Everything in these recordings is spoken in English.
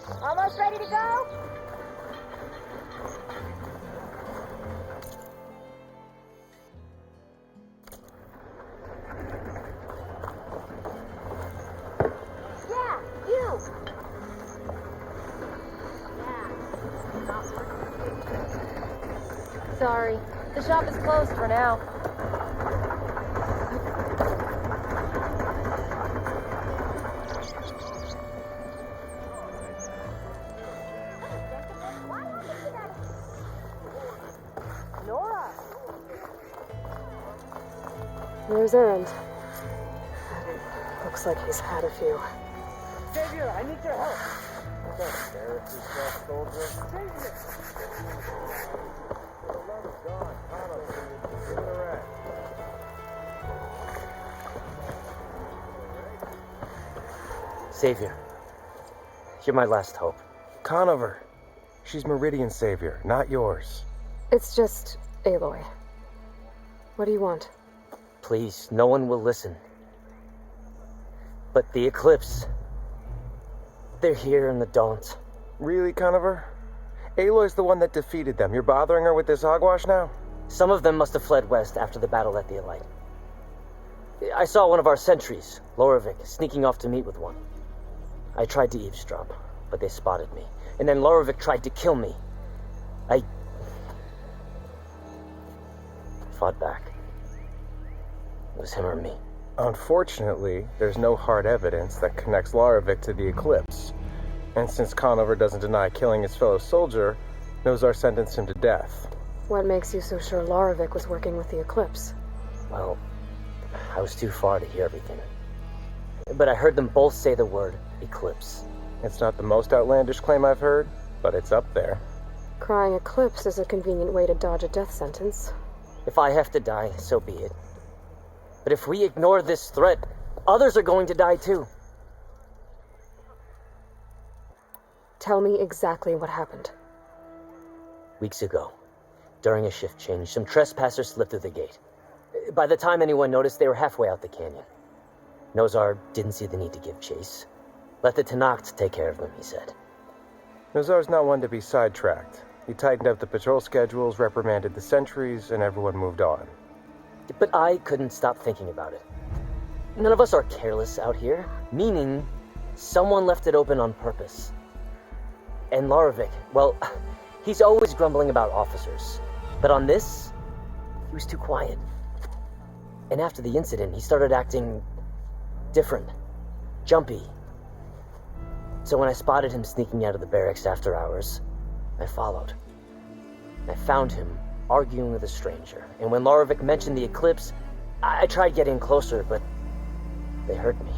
Almost ready to go? Yeah, you! Sorry, the shop is closed for now. Nora! There's Errand. Looks like he's had a few. Xavier, I need your help. Don't embarrass yourself, soldier. Xavier! The love is gone. Connor, give it a rest. Savior, you're my last hope. Conover. She's Meridian's savior, not yours. It's just Aloy. What do you want? Please, no one will listen. But the Eclipse... they're here in the Daunt. Really, Conover? Aloy's the one that defeated them. You're bothering her with this hogwash now? Some of them must have fled west after the battle at the Elite. I saw one of our sentries, Lorovic, sneaking off to meet with one. I tried to eavesdrop, but they spotted me. And then Lorovic tried to kill me. I fought back. It was him or me. Unfortunately, there's no hard evidence that connects Lorovic to the Eclipse. And since Conover doesn't deny killing his fellow soldier, Nozar sentenced him to death. What makes you so sure Lorovic was working with the Eclipse? Well, I was too far to hear everything. But I heard them both say the word Eclipse. It's not the most outlandish claim I've heard, but it's up there. Crying Eclipse is a convenient way to dodge a death sentence. If I have to die, so be it. But if we ignore this threat, others are going to die too. Tell me exactly what happened. Weeks ago, during a shift change, some trespassers slipped through the gate. By the time anyone noticed, they were halfway out the canyon. Nozar didn't see the need to give chase. Let the Tenakth take care of them, he said. Nozar's not one to be sidetracked. He tightened up the patrol schedules, reprimanded the sentries, and everyone moved on. But I couldn't stop thinking about it. None of us are careless out here, meaning someone left it open on purpose. And Lorovic, well, he's always grumbling about officers. But on this, he was too quiet. And after the incident, he started acting different, jumpy. So when I spotted him sneaking out of the barracks after hours, I followed. I found him arguing with a stranger. And when Lorovic mentioned the Eclipse, I tried getting closer, but they heard me.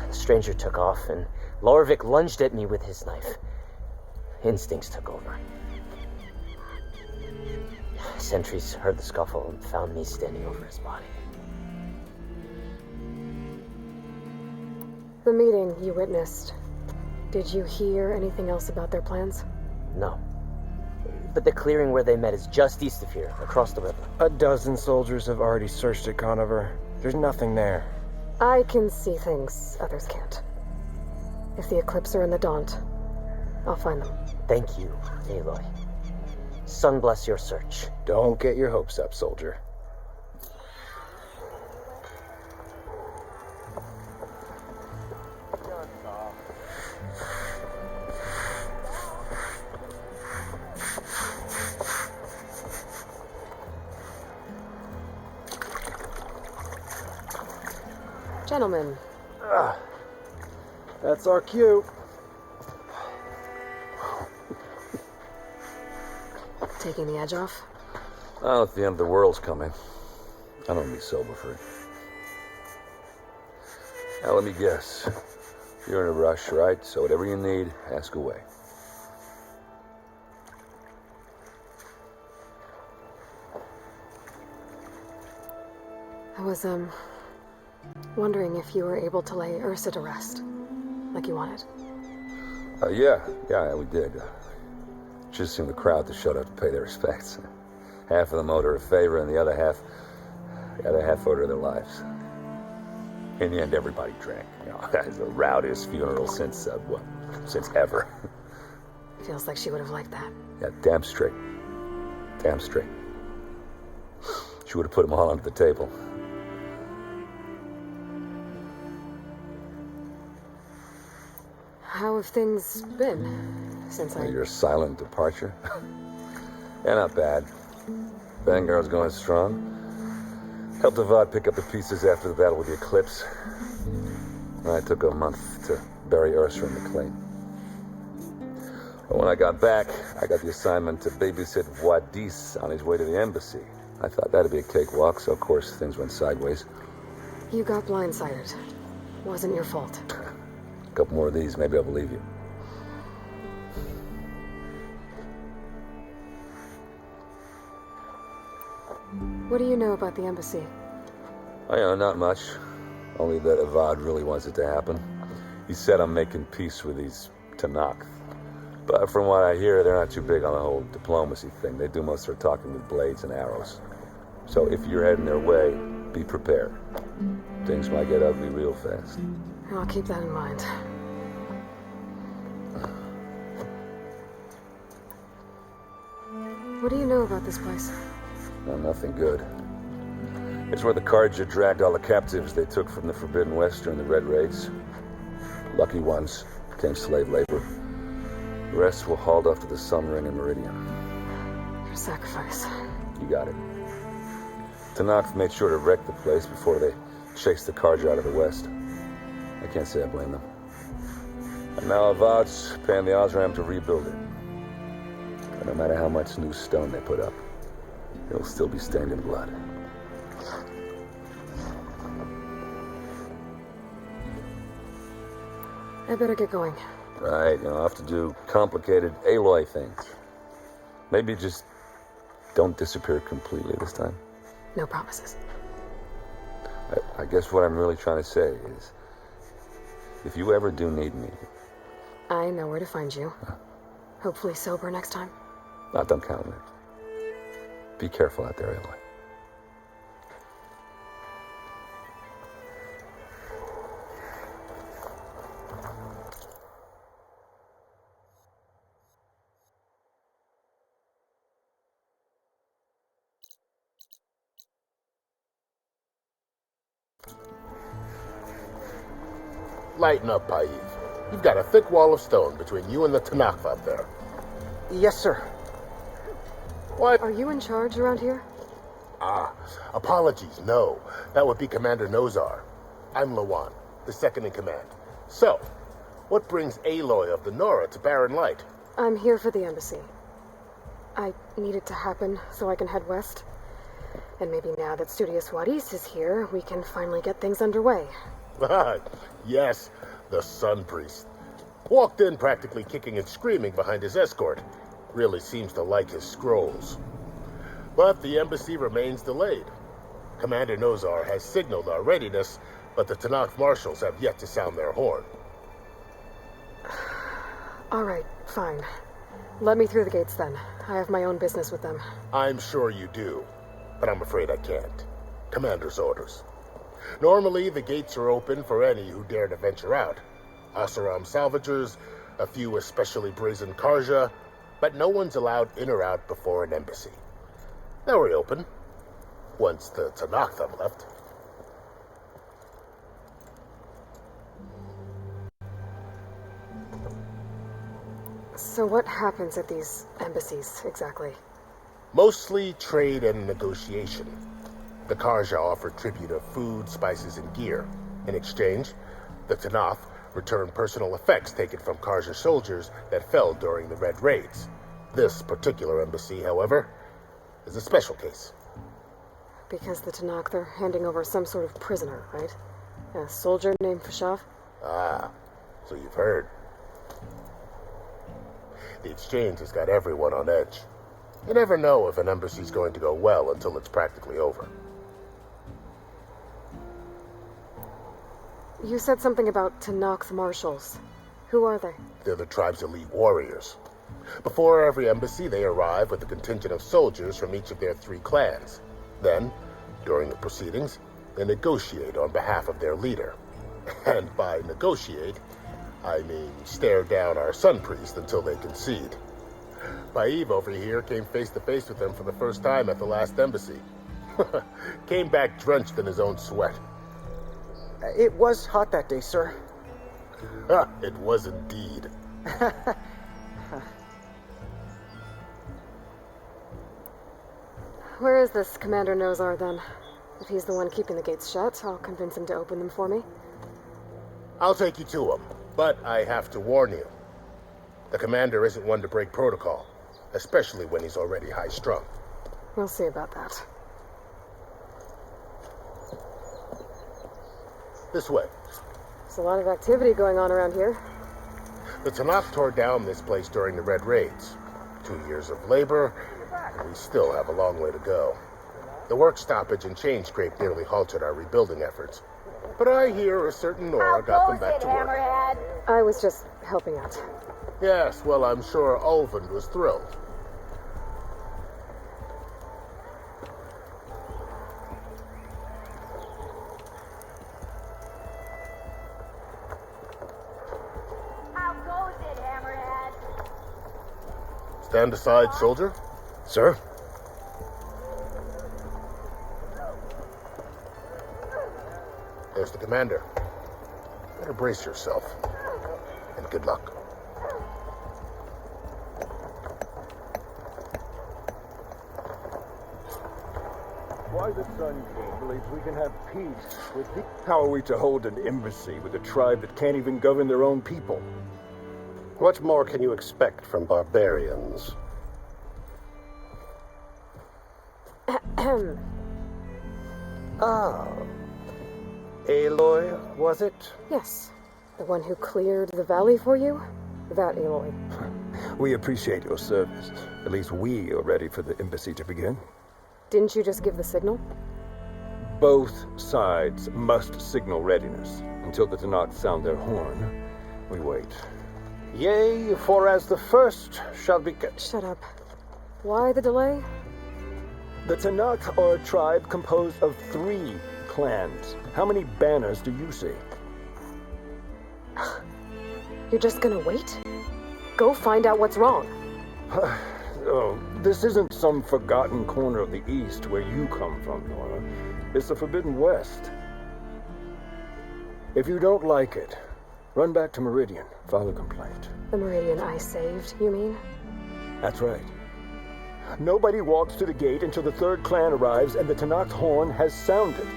The stranger took off, and Lorovic lunged at me with his knife. Instincts took over. Sentries heard the scuffle and found me standing over his body. The meeting you witnessed. Did you hear anything else about their plans? No. But the clearing where they met is just east of here, across the river. A dozen soldiers have already searched it, Conover. There's nothing there. I can see things others can't. If the Eclipse are in the Daunt, I'll find them. Thank you, Aloy. Sun bless your search. Don't get your hopes up, soldier. Gentlemen. That's our cue. Taking the edge off? Well, if the end of the world's coming, I don't be sober for it. Now, let me guess. You're in a rush, right? So whatever you need, ask away. I was, wondering if you were able to lay Ursa to rest, like you wanted. Yeah, we did. Just seemed the crowd to shut up to pay their respects. Half of them owed her a favor, and the other half owed her their lives. In the end, everybody drank. It's the rowdiest funeral since, since ever. Feels like she would have liked that. Yeah, damn straight. Damn straight. She would have put them all under the table. How have things been since Your silent departure? Yeah, not bad. Vanguard's going strong. Helped Avad pick up the pieces after the battle with the Eclipse. I took a month to bury Ursa and McLean. But when I got back, I got the assignment to babysit Wadis on his way to the embassy. I thought that'd be a cakewalk, so of course things went sideways. You got blindsided. Wasn't your fault. A couple more of these, maybe I'll believe you. What do you know about the embassy? Not much. Only that Avad really wants it to happen. He said I'm making peace with these Tanakh. But from what I hear, they're not too big on the whole diplomacy thing. They do most of their talking with blades and arrows. So if you're heading their way, be prepared. Things might get ugly real fast. I'll keep that in mind. What do you know about this place? No, nothing good. It's where the Carja dragged all the captives they took from the Forbidden West during the Red Raids. Lucky ones became slave labor. The rest were hauled off to the Sun Ring and Meridian. Your sacrifice. You got it. Tanakh made sure to wreck the place before they chased the Carja out of the West. I can't say I blame them. And now Avad's paying the Osram to rebuild it. And no matter how much new stone they put up, it'll still be stained in blood. I better get going. Right, I'll have to do complicated Aloy things. Maybe just don't disappear completely this time. No promises. I guess what I'm really trying to say is, if you ever do need me... I know where to find you. Hopefully sober next time. Don't count on it. Be careful out there, Aloy. Lighten up, Paiv. You've got a thick wall of stone between you and the Tanakh up there. Yes, sir. What? Are you in charge around here? Apologies, no. That would be Commander Nozar. I'm Lawan, the second in command. So, what brings Aloy of the Nora to Barren Light? I'm here for the embassy. I need it to happen so I can head west. And maybe now that Studious Wadis is here, we can finally get things underway. Yes, the Sun Priest. Walked in practically kicking and screaming behind his escort. Really seems to like his scrolls. But the embassy remains delayed. Commander Nozar has signaled our readiness, but the Tanakh marshals have yet to sound their horn. All right, fine. Let me through the gates then. I have my own business with them. I'm sure you do, but I'm afraid I can't. Commander's orders. Normally, the gates are open for any who dare to venture out. Oseram salvagers, a few especially brazen Karja, but no one's allowed in or out before an embassy. They'll reopen, once the Tanakh have left. So what happens at these embassies, exactly? Mostly trade and negotiation. The Karja offer tribute of food, spices, and gear. In exchange, the Tanakh return personal effects taken from Karja soldiers that fell during the Red Raids. This particular embassy, however, is a special case. Because the Tanakh, they're handing over some sort of prisoner, right? A soldier named Fashav? So you've heard. The exchange has got everyone on edge. You never know if an embassy's going to go well until it's practically over. You said something about Tanakh marshals. Who are they? They're the tribe's elite warriors. Before every embassy, they arrive with a contingent of soldiers from each of their 3 clans. Then, during the proceedings, and negotiate on behalf of their leader. And by negotiate, I mean stare down our sun priest until they concede. Paeve over here came face to face with them for the first time at the last embassy. Came back drenched in his own sweat. It was hot that day, sir. It was indeed. Where is this Commander Nozar, then? If he's the one keeping the gates shut, I'll convince him to open them for me. I'll take you to him, but I have to warn you. The commander isn't one to break protocol, especially when he's already high-strung. We'll see about that. This way. There's a lot of activity going on around here. The Tanakh tore down this place during the Red Raids. 2 years of labor, and we still have a long way to go. The work stoppage and chain scrape nearly halted our rebuilding efforts. But I hear a certain Nora got them back to work. Hammerhead? I was just helping out. Yes, well, I'm sure Ulvund was thrilled. How goes it, Hammerhead? Stand aside, soldier. Sir? There's the commander. Better brace yourself. And good luck. Why the Sun King believes we can have peace with the... How are we to hold an embassy with a tribe that can't even govern their own people? What more can you expect from barbarians? Ah. Aloy, was it? Yes. The one who cleared the valley for you? That Aloy. We appreciate your service. At least we are ready for the embassy to begin. Didn't you just give the signal? Both sides must signal readiness. Until the Tanakh sound their horn, we wait. Yea, for as the first shall be... Shut up. Why the delay? The Tanakh are a tribe composed of 3 clans. How many banners do you see? You're just gonna wait? Go find out what's wrong. Oh, this isn't some forgotten corner of the East where you come from, Nora. It's the Forbidden West. If you don't like it, run back to Meridian, file a complaint. The Meridian I saved, you mean? That's right. Nobody walks to the gate until the 3rd clan arrives and the Tanakh horn has sounded.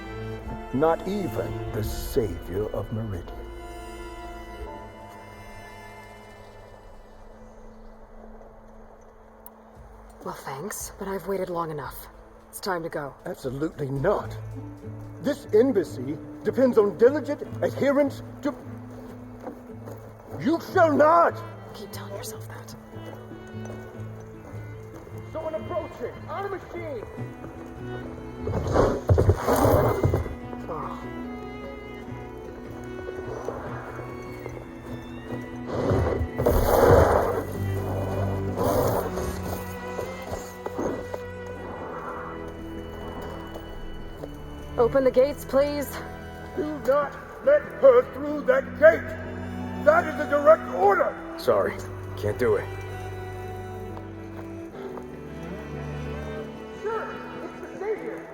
Not even the savior of Meridian. Well, thanks, but I've waited long enough. It's time to go. Absolutely not. This embassy depends on diligent adherence to... You shall not! Keep telling yourself that. Someone approaching! On a machine! Oh. Open the gates, please. Do not let her through that gate! That is a direct order! Sorry, can't do it. Sure, it's the savior!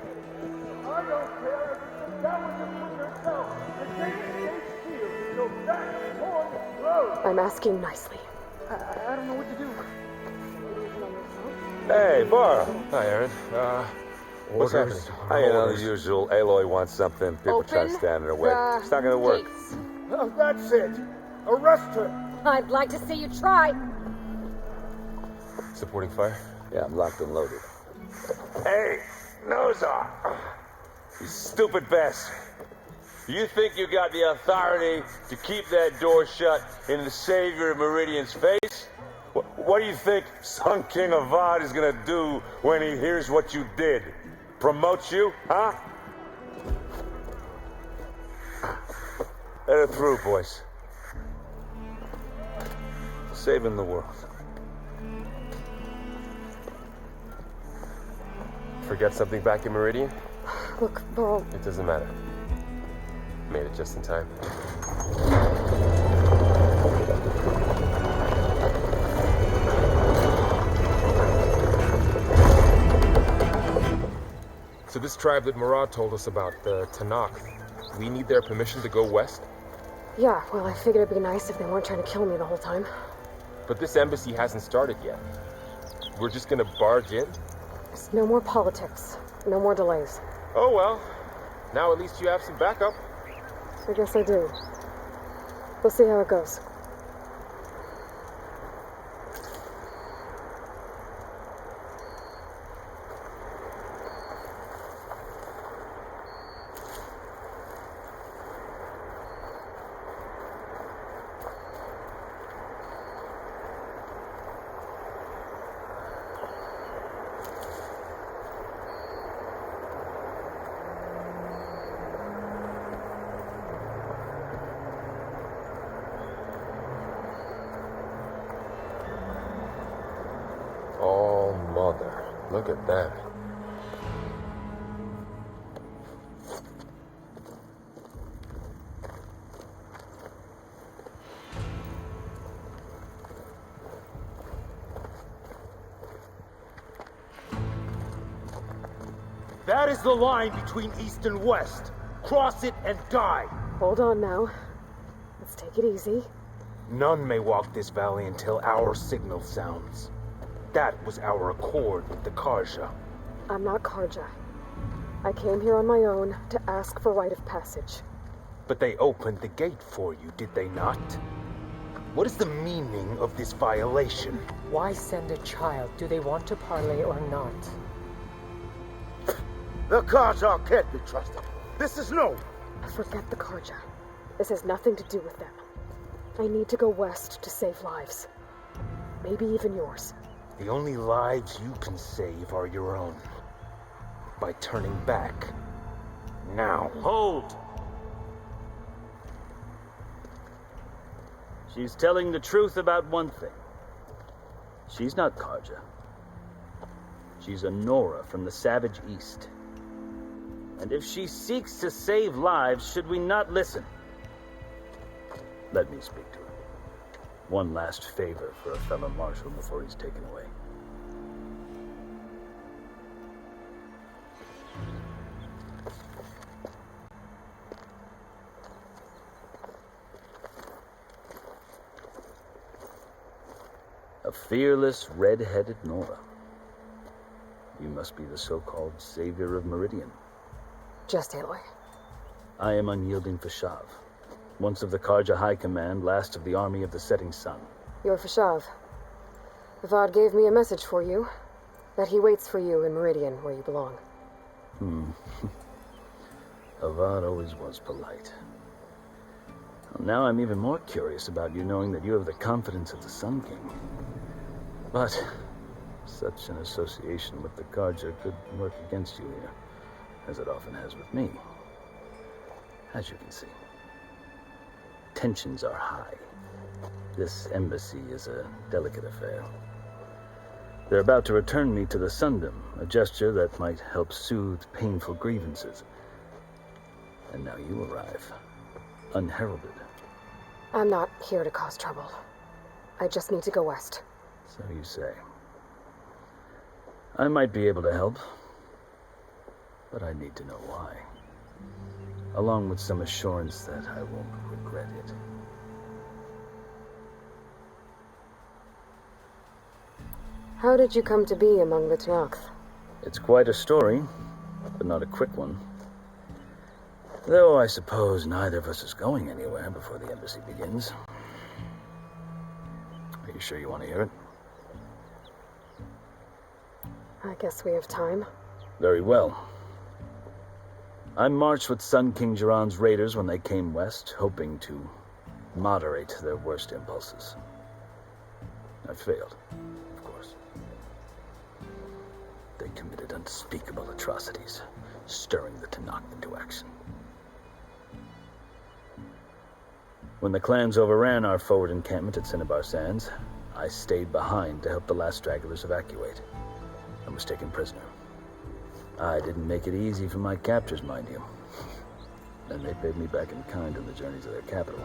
I don't care if that was a put yourself! The gate stays sealed until that horn blows! I'm asking nicely. I don't know what to do. Hey, Barrow. Hi, Aaron. What's Orders. happening? You know, the usual. Aloy wants something. People try to Open stand in her way. the It's not gonna work. gates. Oh, that's it! Arrest her! I'd like to see you try. Supporting fire? Yeah, I'm locked and loaded. Hey, Nozar! You stupid bastard. You think you got the authority to keep that door shut in the savior of Meridian's face? What do you think Sun King Avad is gonna do when he hears what you did? Promote you, huh? Let her through, boys. Saving the world. Forget something back in Meridian? Look, Burl, It doesn't matter. Made it just in time. So this tribe that Murad told us about, the Tanakh, we need their permission to go west? yeah, well, I figured it'd be nice if they weren't trying to kill me the whole time. But this embassy hasn't started yet. We're just gonna barge in? There's no more politics. No more delays. Oh well. Now at least you have some backup. I guess I do. We'll see how it goes. Oh, mother. Look at that. That is the line between East and West. Cross it and die. Hold on now. Let's take it easy. None may walk this valley until our signal sounds. That was our accord with the Karja. I'm not Karja. I came here on my own to ask for rite of passage. But they opened the gate for you, did they not? What is the meaning of this violation? Why send a child? Do they want to parley or not? The Karja can't be trusted. This is known. Forget the Karja. This has nothing to do with them. I need to go west to save lives. Maybe even yours. The only lives you can save are your own. By turning back. Now. Hold! She's telling the truth about one thing. She's not Karja. She's a Nora from the Savage East. And if she seeks to save lives, should we not listen? Let me speak to her. One last favor for a fellow marshal before he's taken away. A fearless, red-headed Nora. You must be the so-called savior of Meridian. Just Aloy. I am unyielding Fashav. Once of the Karja High Command, last of the army of the setting sun. You're Fashav. Avad gave me a message for you. That he waits for you in Meridian, where you belong. Avad always was polite. Well, now I'm even more curious about you knowing that you have the confidence of the Sun King. But such an association with the Karja could work against you here, as it often has with me. As you can see, tensions are high. This embassy is a delicate affair. They're about to return me to the Sundom, a gesture that might help soothe painful grievances. And now you arrive, unheralded. I'm not here to cause trouble. I just need to go west. So you say. I might be able to help, but I need to know why. Along with some assurance that I won't regret it. How did you come to be among the Tanakh? It's quite a story, but not a quick one. Though I suppose neither of us is going anywhere before the embassy begins. Are you sure you want to hear it? I guess we have time. Very well. I marched with Sun King Jiran's raiders when they came west, hoping to moderate their worst impulses. I failed, of course. They committed unspeakable atrocities, stirring the Tanakh into action. When the clans overran our forward encampment at Cinnabar Sands, I stayed behind to help the last stragglers evacuate. I was taken prisoner. I didn't make it easy for my captors, mind you. And they paid me back in kind on the journey to their capital.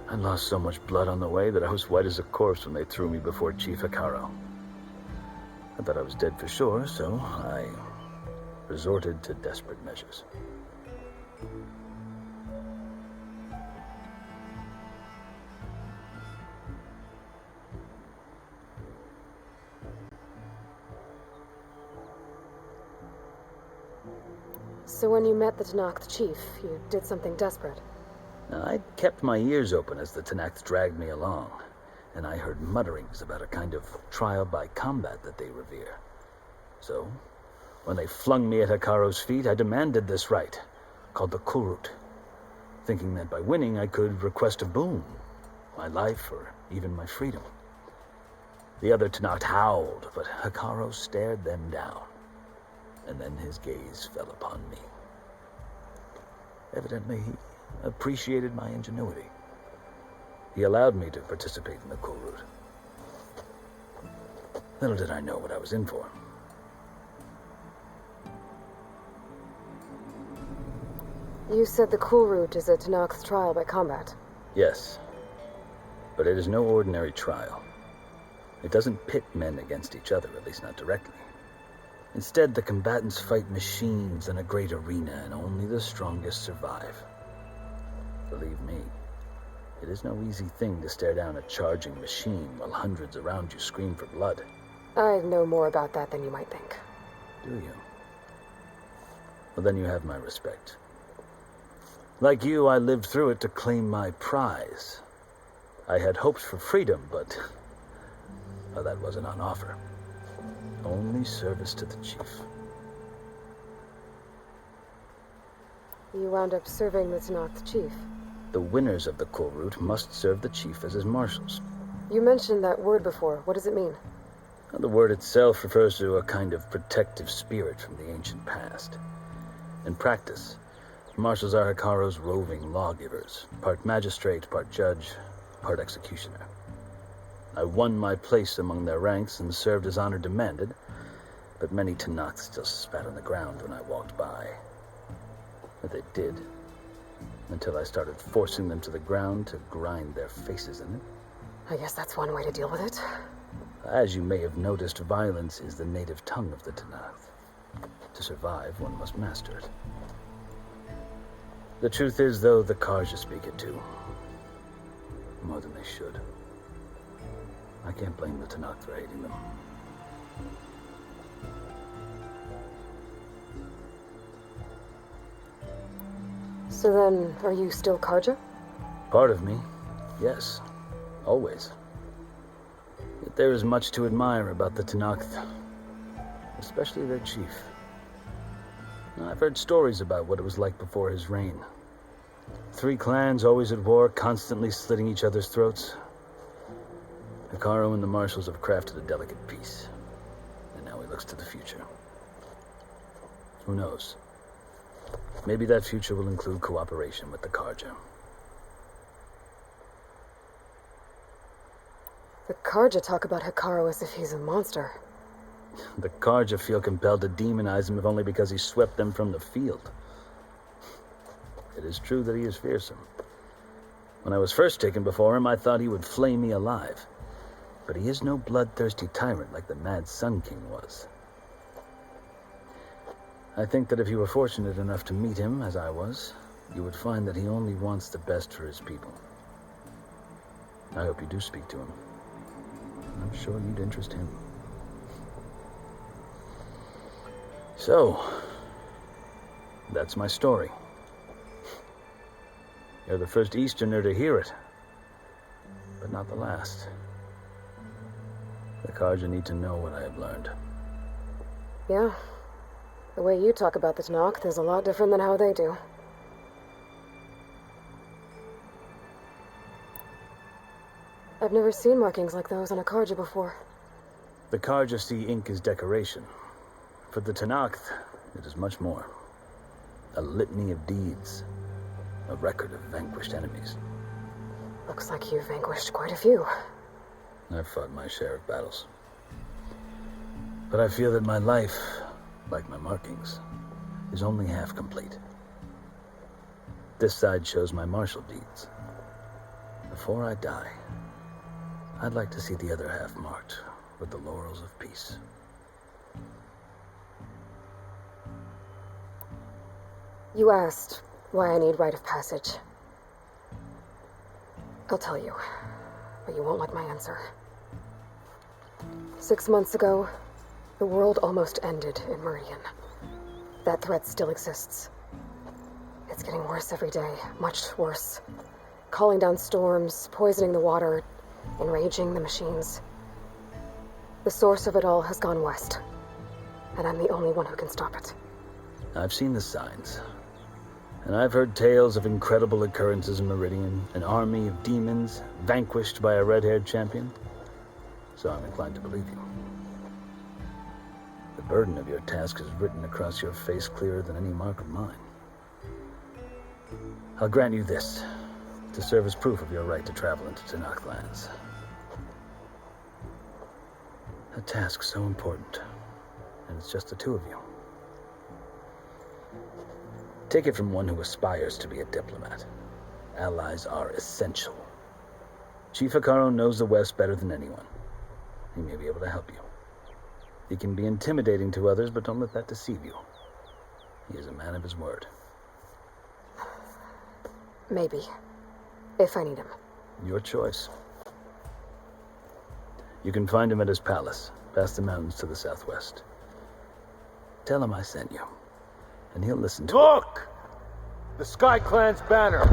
I lost so much blood on the way that I was white as a corpse when they threw me before Chief Hikaru. I thought I was dead for sure, so I resorted to desperate measures. So when you met the Tenakth chief, you did something desperate. Now, I'd kept my ears open as the Tenakth dragged me along, and I heard mutterings about a kind of trial by combat that they revere. So, when they flung me at Hikaru's feet, I demanded this right, called the Kurut, thinking that by winning I could request a boon, my life or even my freedom. The other Tenakth howled, but Hikaru stared them down, and then his gaze fell upon me. Evidently, he appreciated my ingenuity. He allowed me to participate in the Kurut. Little did I know what I was in for. You said the Kurut is a Tenakth trial by combat. Yes, but it is no ordinary trial. It doesn't pit men against each other, at least not directly. Instead, the combatants fight machines in a great arena, and only the strongest survive. Believe me, it is no easy thing to stare down a charging machine while hundreds around you scream for blood. I know more about that than you might think. Do you? Well, then you have my respect. Like you, I lived through it to claim my prize. I had hopes for freedom, but well, that wasn't on offer. Only service to the chief. You wound up serving the Tenakth chief. The winners of the Kurut must serve the chief as his marshals. You mentioned that word before. What does it mean? The word itself refers to a kind of protective spirit from the ancient past. In practice, marshals are Hikaru's roving lawgivers, part magistrate, part judge, part executioner. I won my place among their ranks and served as honor demanded, but many Tenakth still spat on the ground when I walked by. But they did, until I started forcing them to the ground to grind their faces in it. I guess that's one way to deal with it. As you may have noticed, violence is the native tongue of the Tenakth. To survive, one must master it. The truth is, though, the Karja speak it too. More than they should. I can't blame the Tenakth for hating them. So then, are you still Karja? Part of me, yes. Always. Yet there is much to admire about the Tenakth, especially their chief. I've heard stories about what it was like before his reign. 3 clans always at war, constantly slitting each other's throats. Hikaru and the marshals have crafted a delicate peace, and now he looks to the future. Who knows? Maybe that future will include cooperation with the Karja. The Karja talk about Hikaru as if he's a monster. The Karja feel compelled to demonize him if only because he swept them from the field. It is true that he is fearsome. When I was first taken before him, I thought he would flay me alive. But he is no bloodthirsty tyrant like the Mad Sun King was. I think that if you were fortunate enough to meet him, as I was, you would find that he only wants the best for his people. I hope you do speak to him. I'm sure you'd interest him. So, that's my story. You're the first Easterner to hear it, but not the last. The Karja need to know what I have learned. Yeah. The way you talk about the Tenakth is a lot different than how they do. I've never seen markings like those on a Karja before. The Karja see ink as decoration. For the Tenakth, it is much more. A litany of deeds. A record of vanquished enemies. Looks like you've vanquished quite a few. I've fought my share of battles. But I feel that my life like my markings, is only half complete. This side shows my martial deeds. Before I die, I'd like to see the other half marked with the laurels of peace. You asked why I need rite of passage. I'll tell you, but you won't like my answer. 6 months ago, the world almost ended in Meridian. That threat still exists. It's getting worse every day, much worse. Calling down storms, poisoning the water, enraging the machines. The source of it all has gone west, and I'm the only one who can stop it. I've seen the signs, and I've heard tales of incredible occurrences in Meridian, an army of demons vanquished by a red-haired champion, so I'm inclined to believe you. The burden of your task is written across your face clearer than any mark of mine. I'll grant you this, to serve as proof of your right to travel into Tanakh lands. A task so important, and it's just the two of you. Take it from one who aspires to be a diplomat. Allies are essential. Chief Hikaru knows the West better than anyone. He may be able to help you. He can be intimidating to others, but don't let that deceive you. He is a man of his word. Maybe. If I need him. Your choice. You can find him at his palace, past the mountains to the southwest. Tell him I sent you, and he'll listen to Look! The Sky Clan's banner!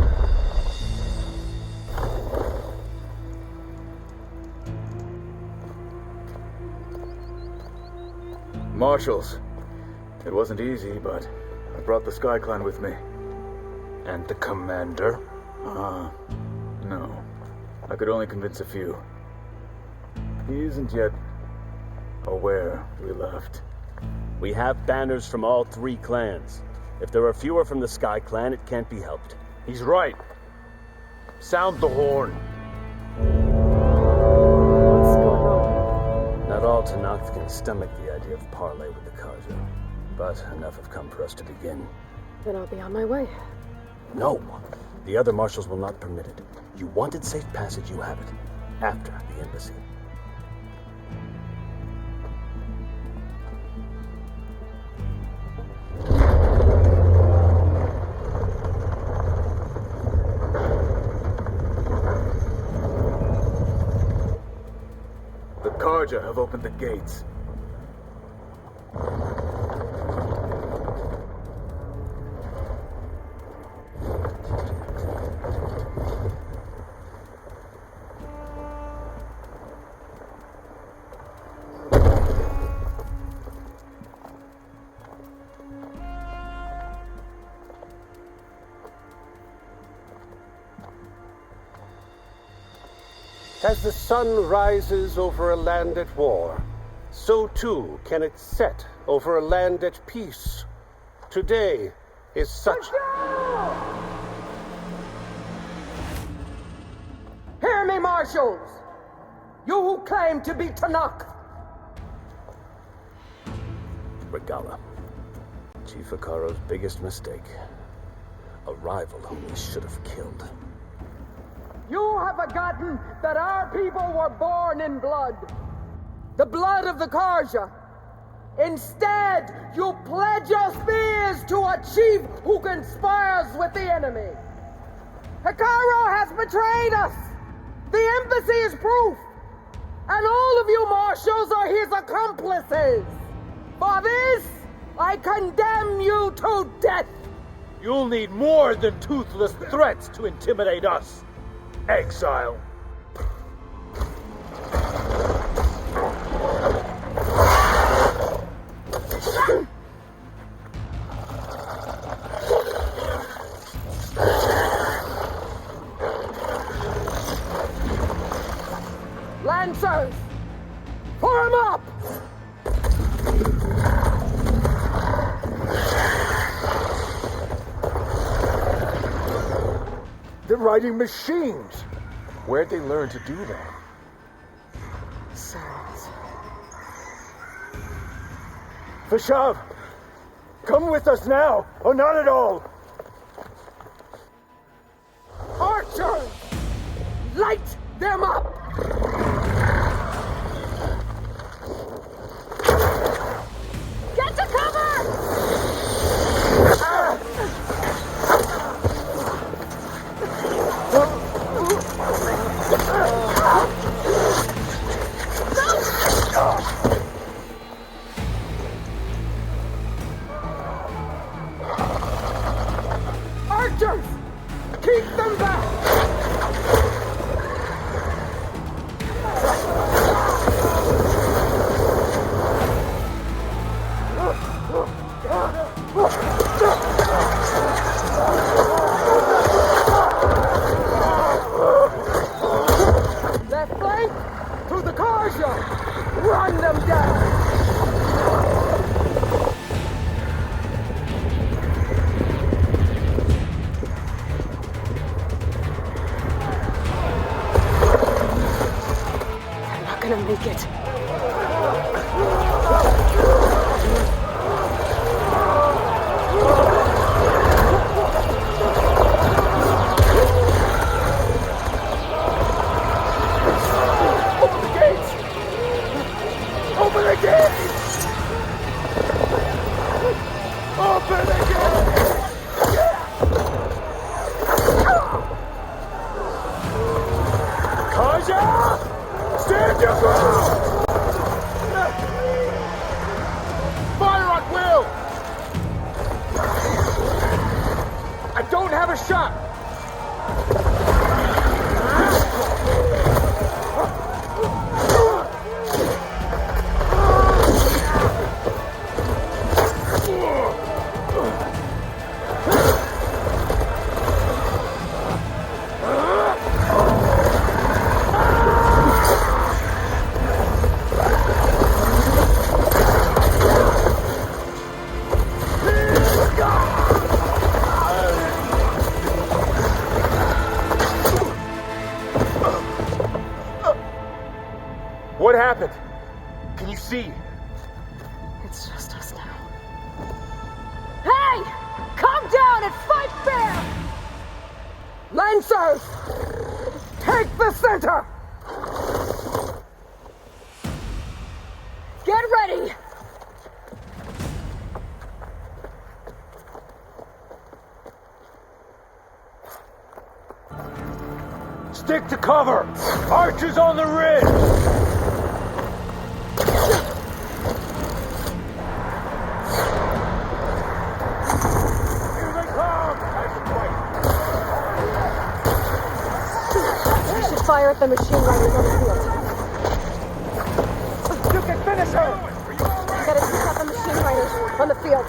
Marshals. It wasn't easy, but I brought the Sky Clan with me. And the commander? No. I could only convince a few. He isn't yet aware we left. We have banners from all 3 clans. If there are fewer from the Sky Clan, it can't be helped. He's right. Sound the horn. What's going on? Not all Tanakh can stomach the idea of parley with the Karja, but enough have come for us to begin. Then I'll be on my way. No! The other marshals will not permit it. You wanted safe passage, you have it. After the embassy. The Karja have opened the gates. As the sun rises over a land at war, so too can it set over a land at peace. Today is such... Hear me, marshals! You who claim to be Tanakh! Regala. Chief Hikaru's biggest mistake. A rival whom he should have killed. You have forgotten that our people were born in blood. The blood of the Karja. Instead, you pledge your spears to a chief who conspires with the enemy. Hikaru has betrayed us. The embassy is proof. And all of you marshals are his accomplices. For this, I condemn you to death. You'll need more than toothless threats to intimidate us. Exile. Lancers, form up! They're riding machines. Where'd they learn to do that? Sounds. Vashav, Come with us now, or not at all! Archers! Light them up! Get to cover! Archers! Keep them back! Left flank! To the Karja! Run them down! I'm not gonna make it. Open the gates! Open the gates! Open the gates! Kaja! Stand your ground! Fire at will! I don't have a shot! What happened? Can you see? It's just us now. Hey! Calm down and fight fair! Lancers! Take the center! Get ready! Stick to cover! Archers on the ridge! Here they come! We should fire at the machine riders on the field. You can finish her! I gotta take out the machine riders on the field.